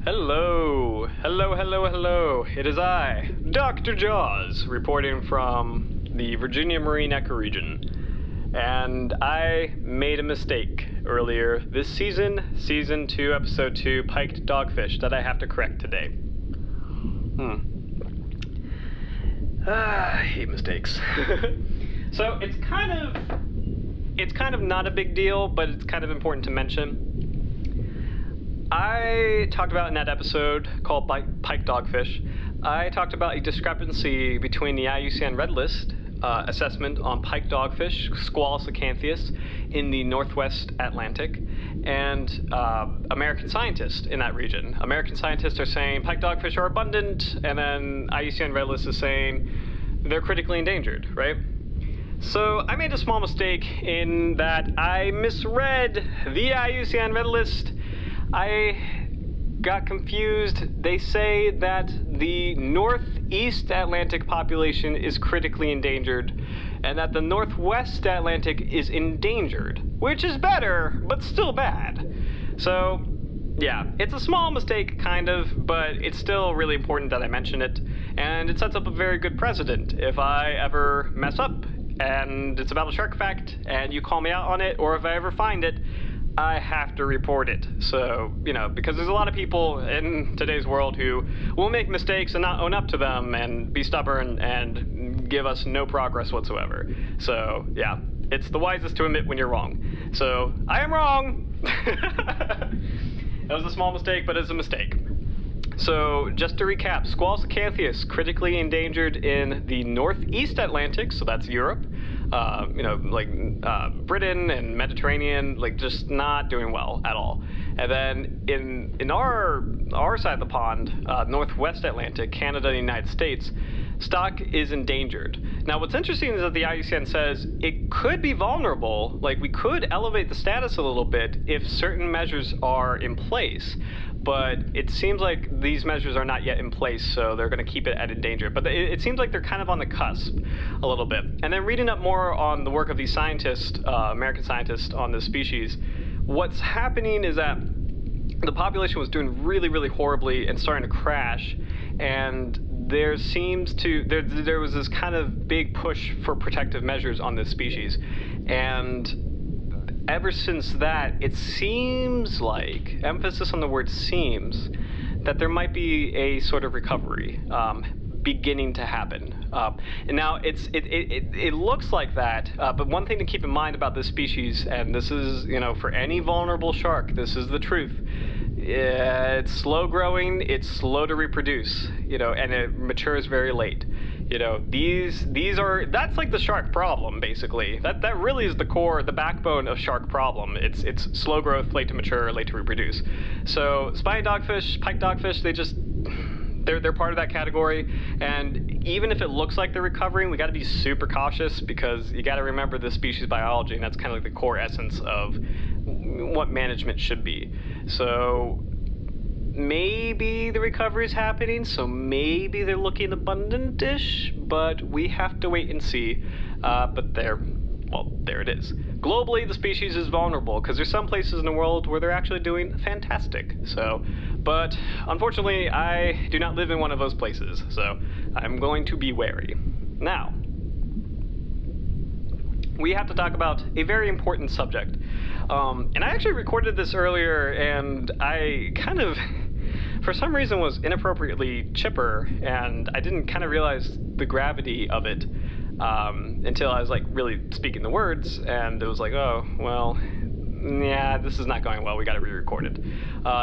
Hello. It is I, Dr. Jaws, reporting from the Virginia Marine ecoregion. And I made a mistake earlier this season, Season 2, Episode 2, Piked Dogfish, that I have to correct today. I hate mistakes. So it's kind of not a big deal, but it's kind of important to mention. I talked about in that episode called Piked Dogfish, I talked about a discrepancy between the IUCN Red List assessment on piked dogfish, Squalus acanthius, in the Northwest Atlantic, and American scientists in that region. American scientists are saying piked dogfish are abundant, and then IUCN Red List is saying they're critically endangered, right? So I made a small mistake in that I misread the IUCN Red List. I got confused. They say that the Northeast Atlantic population is critically endangered and that the Northwest Atlantic is endangered, which is better, but still bad. So, yeah, it's a small mistake, kind of, but it's still really important that I mention it, and it sets up a very good precedent. If I ever mess up and it's about a shark fact and you call me out on it, or if I ever find it, I have to report it. So, because there's a lot of people in today's world who will make mistakes and not own up to them and be stubborn and give us no progress whatsoever. So, yeah, it's the wisest to admit when you're wrong. So, I am wrong! That was a small mistake, but it's a mistake. So, just to recap, Squalus acanthius, critically endangered in the Northeast Atlantic, so that's Europe. Britain and Mediterranean, just not doing well at all. And then in our side of the pond, Northwest Atlantic, Canada and the United States, stock is endangered. Now, what's interesting is that the IUCN says it could be vulnerable, we could elevate the status a little bit if certain measures are in place. But it seems like these measures are not yet in place, so they're going to keep it at endangered. But it seems like they're kind of on the cusp a little bit. And then reading up more on the work of these scientists, American scientists on this species, what's happening is that the population was doing really, really horribly and starting to crash. And there was this kind of big push for protective measures on this species. And ever since that, it seems like, emphasis on the word seems, that there might be a sort of recovery beginning to happen. And now it looks like that, but one thing to keep in mind about this species, and this is, for any vulnerable shark, this is the truth. It's slow growing, it's slow to reproduce, and it matures very late. That's like the shark problem, basically. That really is the core, the backbone of shark problem. It's slow growth, late to mature, late to reproduce. So spiny dogfish, piked dogfish, they're part of that category. And even if it looks like they're recovering, we got to be super cautious because you got to remember the species biology, and that's kind of like the core essence of what management should be. So maybe the recovery is happening, so maybe they're looking abundant-ish, but we have to wait and see. But there it is. Globally, the species is vulnerable because there's some places in the world where they're actually doing fantastic. But unfortunately, I do not live in one of those places, so I'm going to be wary. Now, we have to talk about a very important subject. And I actually recorded this earlier, and I kind of, for some reason, was inappropriately chipper, and I didn't kind of realize the gravity of it until I was really speaking the words, and it was oh, well, yeah, this is not going well, we gotta re-record it.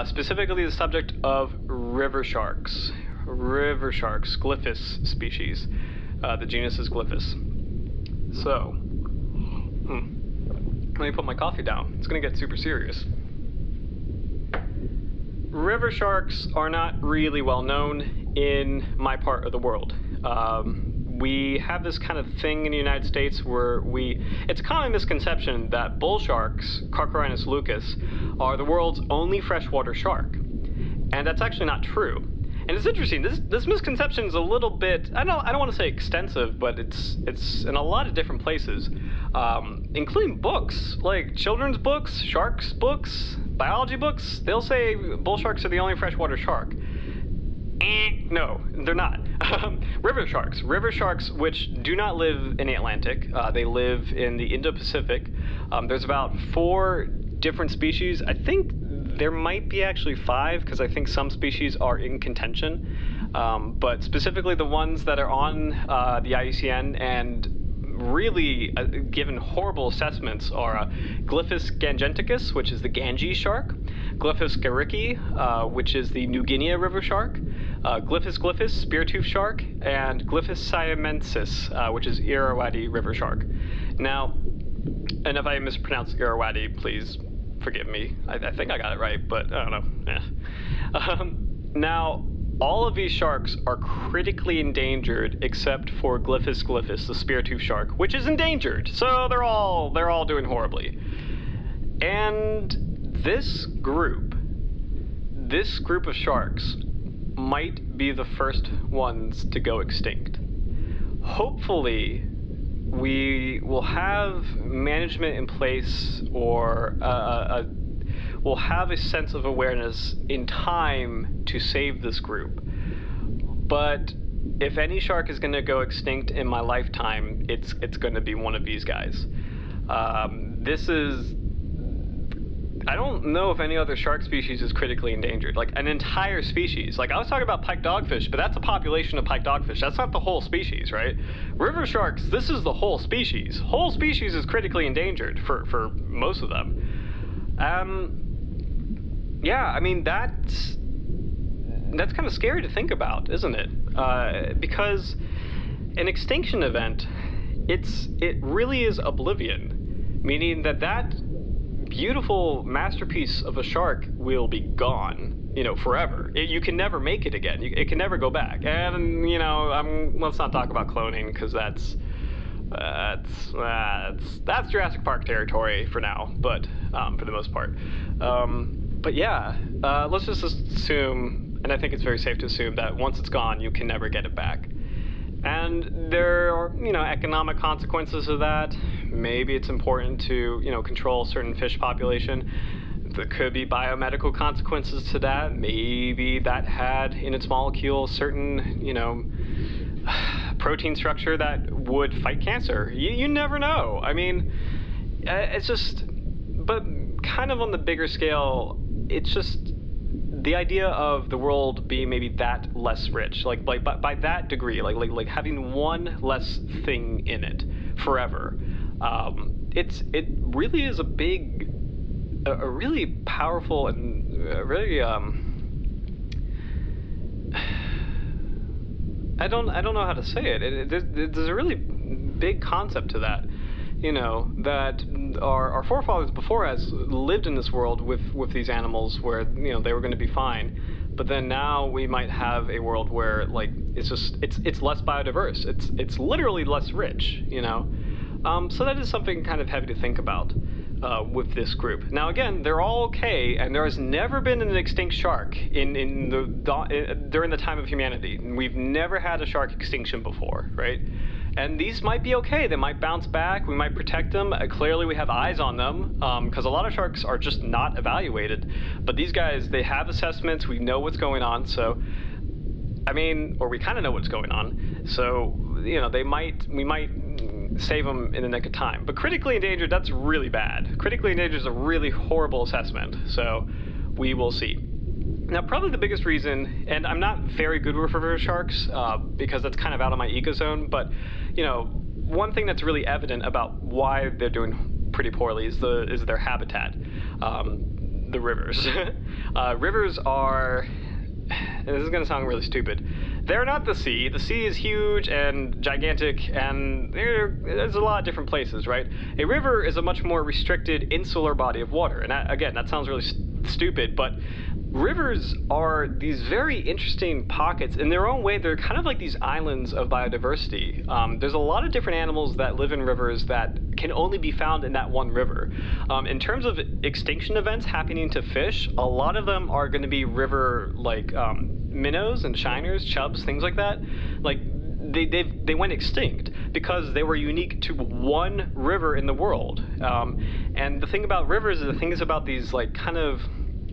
Specifically the subject of river sharks, Glyphis species. The genus is Glyphis. So, let me put my coffee down. It's gonna get super serious. River sharks are not really well known in my part of the world. We have this kind of thing in the United States where it's a common misconception that bull sharks, Carcharodontis lucus, are the world's only freshwater shark. And that's actually not true. And it's interesting, this misconception is a little bit, I don't want to say extensive, but it's in a lot of different places, including books, like children's books, sharks books. biology books, they'll say bull sharks are the only freshwater shark. No, they're not. River sharks, which do not live in the Atlantic, they live in the Indo-Pacific. There's about 4 different species. I think there might be actually 5, because I think some species are in contention. But specifically the ones that are on the IUCN and really given horrible assessments are Glyphis gangeticus, which is the Ganges shark, Glyphis garricki, which is the New Guinea river shark, Glyphis speartooth shark, and Glyphis siamensis, which is Irrawaddy river shark. Now, and if I mispronounce Irrawaddy, please forgive me. I think I got it right, but I don't know. Now, all of these sharks are critically endangered except for Glyphis, the speartooth shark, which is endangered. So they're all doing horribly. And this group of sharks might be the first ones to go extinct. Hopefully, we will have management in place, or we'll have a sense of awareness in time to save this group. But if any shark is going to go extinct in my lifetime, it's going to be one of these guys. I don't know if any other shark species is critically endangered. Like an entire species. Like I was talking about pike dogfish, but that's a population of pike dogfish. That's not the whole species, right? River sharks, this is the whole species. Whole species is critically endangered for most of them. Yeah, I mean, that's kind of scary to think about, isn't it? Because an extinction event, it really is oblivion, meaning that beautiful masterpiece of a shark will be gone, forever. You can never make it again. It can never go back. And let's not talk about cloning, because that's Jurassic Park territory for now, but for the most part. But yeah, let's just assume, and I think it's very safe to assume, that once it's gone, you can never get it back. And there are, economic consequences of that. Maybe it's important to, control certain fish population. There could be biomedical consequences to that. Maybe that had in its molecule certain, protein structure that would fight cancer. You never know. I mean, it's just, but kind of on the bigger scale, it's just the idea of the world being maybe that less rich, like by that degree, like having one less thing in it forever. It really is a really powerful and really I don't know how to say it. There's a really big concept to that. That our forefathers before us lived in this world with these animals where, they were going to be fine. But then now we might have a world where, like, it's less biodiverse. It's literally less rich, So that is something kind of heavy to think about with this group. Now, again, they're all okay, and there has never been an extinct shark during the time of humanity. We've never had a shark extinction before, right? And these might be okay. They might bounce back. We might protect them. Clearly, we have eyes on them, because a lot of sharks are just not evaluated. But these guys, they have assessments. We know what's going on. So, or we kind of know what's going on. So, we might save them in the nick of time. But critically endangered, that's really bad. Critically endangered is a really horrible assessment. So, we will see. Now, probably the biggest reason, and I'm not very good with river sharks because that's kind of out of my eco zone, but, one thing that's really evident about why they're doing pretty poorly is their habitat, the rivers. Rivers are, and this is going to sound really stupid, they're not the sea. The sea is huge and gigantic, and there's a lot of different places, right? A river is a much more restricted, insular body of water, and again, that sounds really stupid, but rivers are these very interesting pockets. In their own way, they're kind of like these islands of biodiversity. There's a lot of different animals that live in rivers that can only be found in that one river. In terms of extinction events happening to fish, a lot of them are going to be river, like minnows and shiners, chubs, things like that. Like, they went extinct because they were unique to one river in the world. And the thing about rivers is the thing is about these like kind of,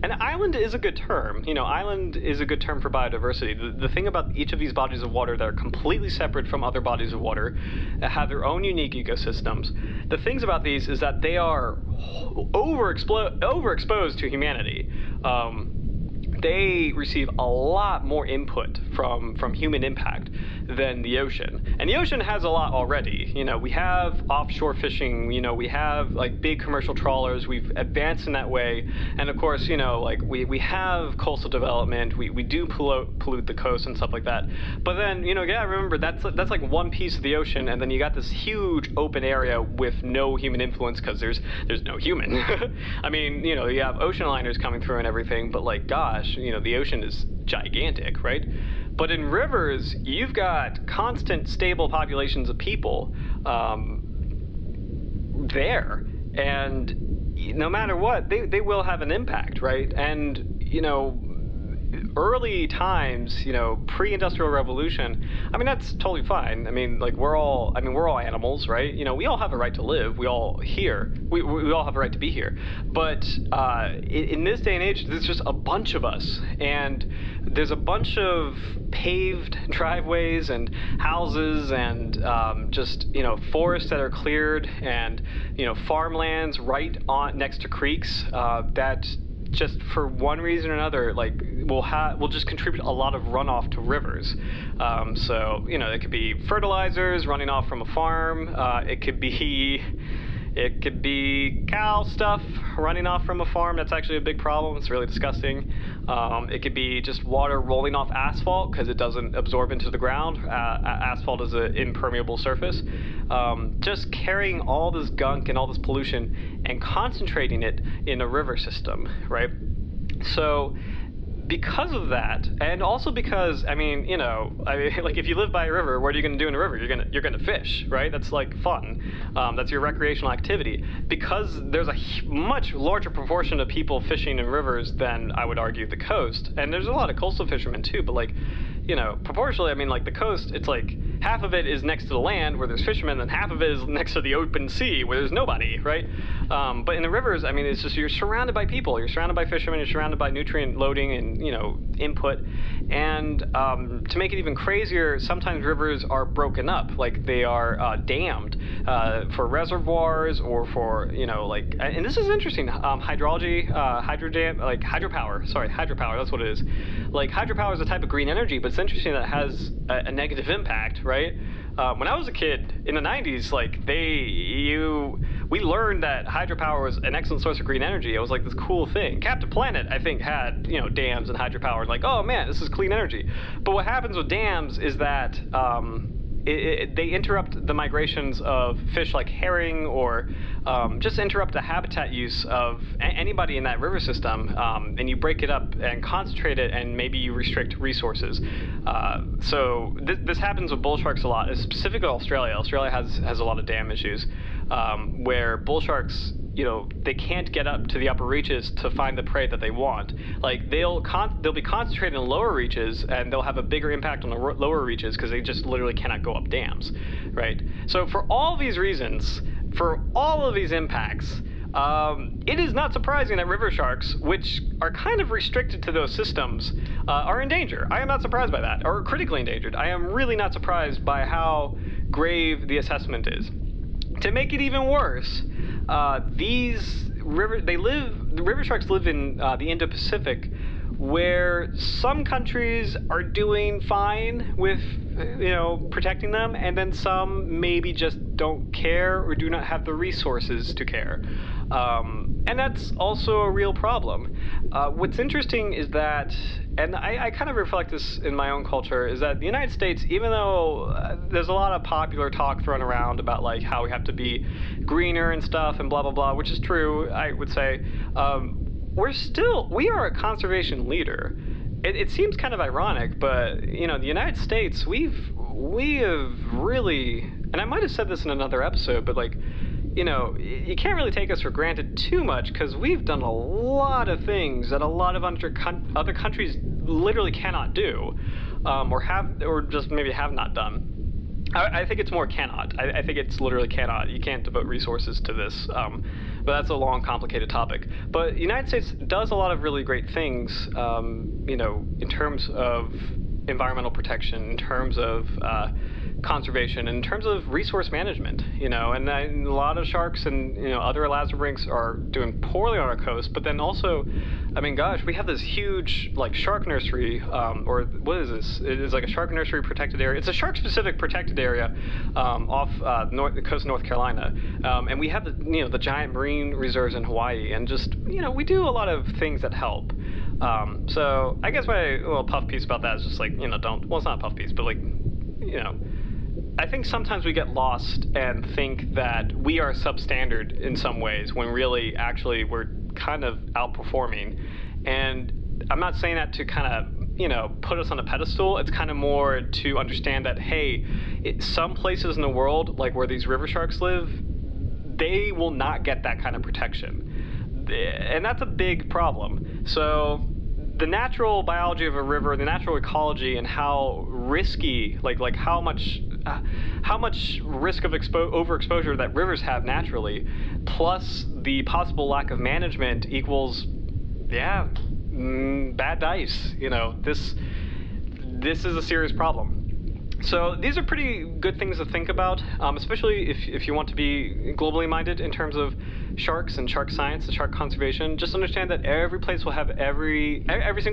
and island is a good term. Island is a good term for biodiversity. The thing about each of these bodies of water that are completely separate from other bodies of water, that have their own unique ecosystems. The things about these is that they are overexposed to humanity. They receive a lot more input from human impact than the ocean. And the ocean has a lot already. We have offshore fishing, we have like big commercial trawlers, we've advanced in that way. And of course, like we have coastal development, we do pollute the coast and stuff like that. But then, remember that's like one piece of the ocean, and then you got this huge open area with no human influence because there's no human. I mean, you have ocean liners coming through and everything, but like, gosh, the ocean is gigantic, right? But in rivers, you've got constant, stable populations of people there, and no matter what, they will have an impact, right? And early times, pre-industrial revolution, I mean, that's totally fine. I mean, like we're all animals, right? We all have a right to live. We all have a right to be here. But in this day and age, there's just a bunch of us, and there's a bunch of paved driveways and houses and just forests that are cleared, and farmlands right on next to creeks that just for one reason or another, like will just contribute a lot of runoff to rivers. So it could be fertilizers running off from a farm. It could be cow stuff running off from a farm. That's actually a big problem. It's really disgusting. It could be just water rolling off asphalt because it doesn't absorb into the ground. Asphalt is an impermeable surface. Just carrying all this gunk and all this pollution and concentrating it in a river system, right? So because of that, and also because like if you live by a river, what are you going to do in a river? You're gonna fish, right? That's like fun. That's your recreational activity. Because there's a much larger proportion of people fishing in rivers than I would argue the coast, and there's a lot of coastal fishermen too. But like, proportionally, I mean, like the coast, it's like half of it is next to the land where there's fishermen, and half of it is next to the open sea where there's nobody, right? But in the rivers, I mean, it's just you're surrounded by people, you're surrounded by fishermen, you're surrounded by nutrient loading and input. And to make it even crazier, sometimes rivers are broken up, like they are dammed for reservoirs or for and this is interesting, hydrology, hydropower, that's what it is. Like hydropower is a type of green energy, but it's interesting that it has a negative impact, right? When I was a kid in the 90s, we learned that hydropower was an excellent source of green energy. It was like this cool thing. Captain Planet, I think, had dams and hydropower. Like, oh man, this is clean energy. But what happens with dams is that they interrupt the migrations of fish like herring, or just interrupt the habitat use of anybody in that river system, and you break it up and concentrate it, and maybe you restrict resources. So this happens with bull sharks a lot, specifically Australia. Australia has a lot of dam issues where bull sharks, they can't get up to the upper reaches to find the prey that they want. Like they'll be concentrated in lower reaches, and they'll have a bigger impact on the lower reaches because they just literally cannot go up dams, right? So for all these reasons, for all of these impacts, it is not surprising that river sharks, which are kind of restricted to those systems, are in danger. I am not surprised by that, or critically endangered. I am really not surprised by how grave the assessment is. To make it even worse, the river sharks live in the Indo-Pacific, where some countries are doing fine with protecting them, and then some maybe just don't care or do not have the resources to care. And that's also a real problem. What's interesting is that, and I kind of reflect this in my own culture, is that the United States, even though there's a lot of popular talk thrown around about like how we have to be greener and stuff and blah blah blah, which is true, I would say, we are a conservation leader. It seems kind of ironic, but the United States, we have really, and I might have said this in another episode, but like, you can't really take us for granted too much, because we've done a lot of things that a lot of other countries literally cannot do, or just maybe have not done. I think it's more cannot. I think it's literally cannot. You can't devote resources to this. But that's a long, complicated topic. But the United States does a lot of really great things, in terms of environmental protection, in terms of conservation, in terms of resource management, and a lot of sharks and other elasmobranchs are doing poorly on our coast. But then also, I mean, gosh, we have this huge shark nursery, or what is this? It is like a shark nursery protected area. It's a shark-specific protected area off the coast of North Carolina, and we have the giant marine reserves in Hawaii, and just we do a lot of things that help. So I guess my little puff piece about that is just don't. Well, it's not a puff piece, but I think sometimes we get lost and think that we are substandard in some ways when really, actually, we're kind of outperforming. And I'm not saying that to kind of, put us on a pedestal. It's kind of more to understand that, hey, some places in the world, like where these river sharks live, they will not get that kind of protection. And that's a big problem. So the natural biology of a river, the natural ecology, and how risky, how much risk of overexposure that rivers have naturally, plus the possible lack of management equals, bad dice. This is a serious problem. So these are pretty good things to think about, especially if you want to be globally minded in terms of sharks and shark science and shark conservation. Just understand that every single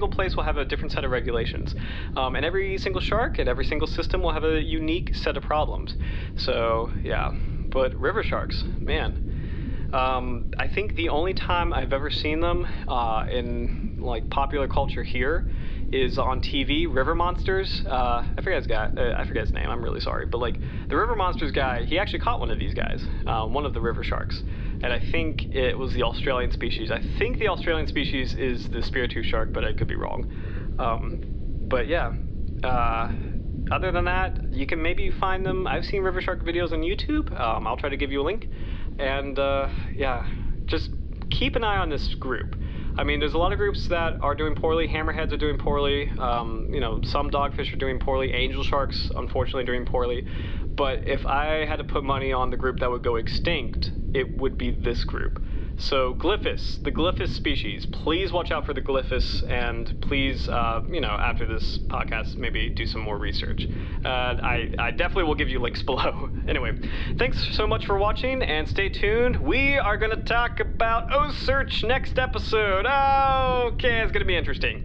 place will have a different set of regulations, and every single shark and every single system will have a unique set of problems. So yeah, but river sharks, man. I think the only time I've ever seen them in popular culture here is on TV. River Monsters. I forget his name. I'm really sorry, but the River Monsters guy, he actually caught one of these guys, one of the river sharks, and I think it was the Australian species. I think the Australian species is the spear-tooth shark, but I could be wrong. But yeah. Other than that, you can maybe find them. I've seen river shark videos on YouTube. I'll try to give you a link. And just keep an eye on this group. I mean, there's a lot of groups that are doing poorly. Hammerheads are doing poorly. Some dogfish are doing poorly. Angel sharks, unfortunately, doing poorly. But if I had to put money on the group that would go extinct, it would be this group. So Glyphis, the Glyphis species, please watch out for the Glyphis, and please, after this podcast, maybe do some more research. I definitely will give you links below. Anyway, thanks so much for watching, and stay tuned. We are going to talk about OSearch next episode. Okay, it's going to be interesting.